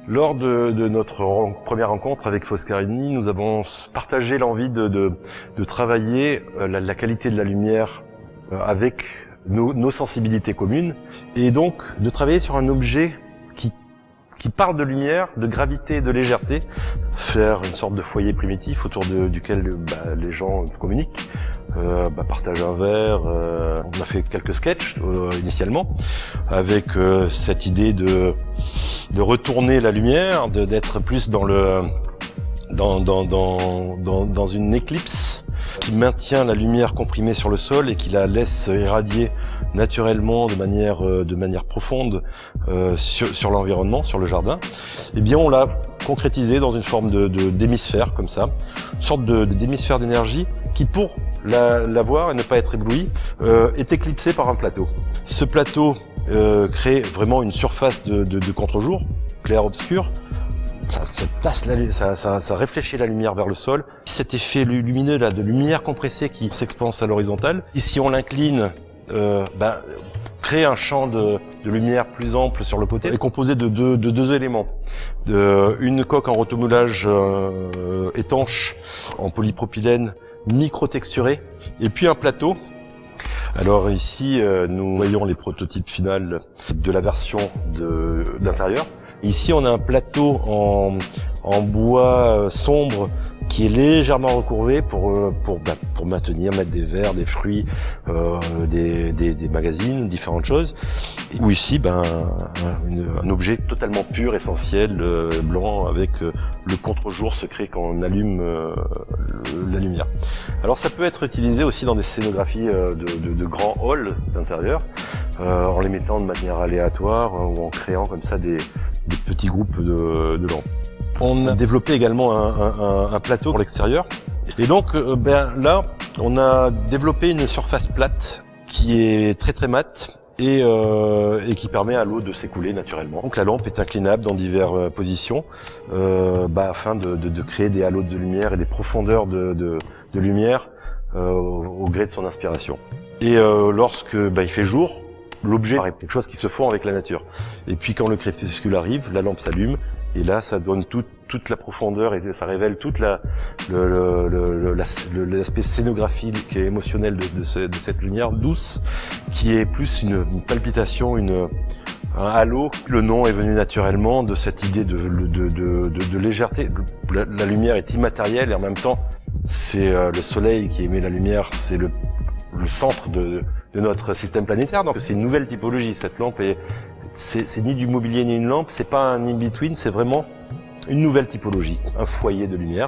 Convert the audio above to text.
Lors de notre première rencontre avec Foscarini, nous avons partagé l'envie de travailler la qualité de la lumière avec nos sensibilités communes, et donc de travailler sur un objet qui parle de lumière, de gravité et de légèreté, faire une sorte de foyer primitif autour duquel les gens communiquent, partagent un verre. On a fait quelques sketchs initialement, avec cette idée de retourner la lumière, d'être plus dans une éclipse qui maintient la lumière comprimée sur le sol et qui la laisse irradier naturellement de manière profonde sur l'environnement, sur le jardin. Eh bien, on l'a concrétisé dans une forme d'hémisphère comme ça, une sorte d'hémisphère d'énergie qui, pour la voir et ne pas être ébloui, est éclipsé par un plateau. Ce plateau crée vraiment une surface de contre-jour, clair-obscur. Ça réfléchit la lumière vers le sol. Cet effet lumineux là, de lumière compressée qui s'expanse à l'horizontale. Ici, on l'incline, crée un champ de lumière plus ample sur le côté, est composé de deux éléments. Une coque en rotomoulage étanche, en polypropylène, micro-texturé, et puis un plateau. Alors ici, nous voyons les prototypes finaux de la version d'intérieur. Ici, on a un plateau en bois sombre qui est légèrement recourbé pour mettre des verres, des fruits, des magazines, différentes choses. Ou ici, un objet totalement pur, essentiel, blanc, avec le contre-jour secret quand on allume la lumière. Alors ça peut être utilisé aussi dans des scénographies de grands halls d'intérieur, en les mettant de manière aléatoire ou en créant comme ça des petits groupes de lampes. On a développé également un plateau pour l'extérieur. Et donc là, on a développé une surface plate qui est très très mate et qui permet à l'eau de s'écouler naturellement. Donc la lampe est inclinable dans diverses positions afin de créer des halos de lumière et des profondeurs de lumière au gré de son inspiration. Et lorsque il fait jour, l'objet paraît quelque chose qui se fond avec la nature. Et puis quand le crépuscule arrive, la lampe s'allume. Et là, ça donne toute la profondeur et ça révèle toute l'aspect scénographique et émotionnel de cette lumière douce, qui est plus une palpitation, un halo. Le nom est venu naturellement de cette idée de légèreté. La lumière est immatérielle et en même temps, c'est le soleil qui émet la lumière, c'est le centre de notre système planétaire. Donc c'est une nouvelle typologie, cette lampe, et c'est ni du mobilier ni une lampe, c'est pas un in-between, c'est vraiment une nouvelle typologie, un foyer de lumière.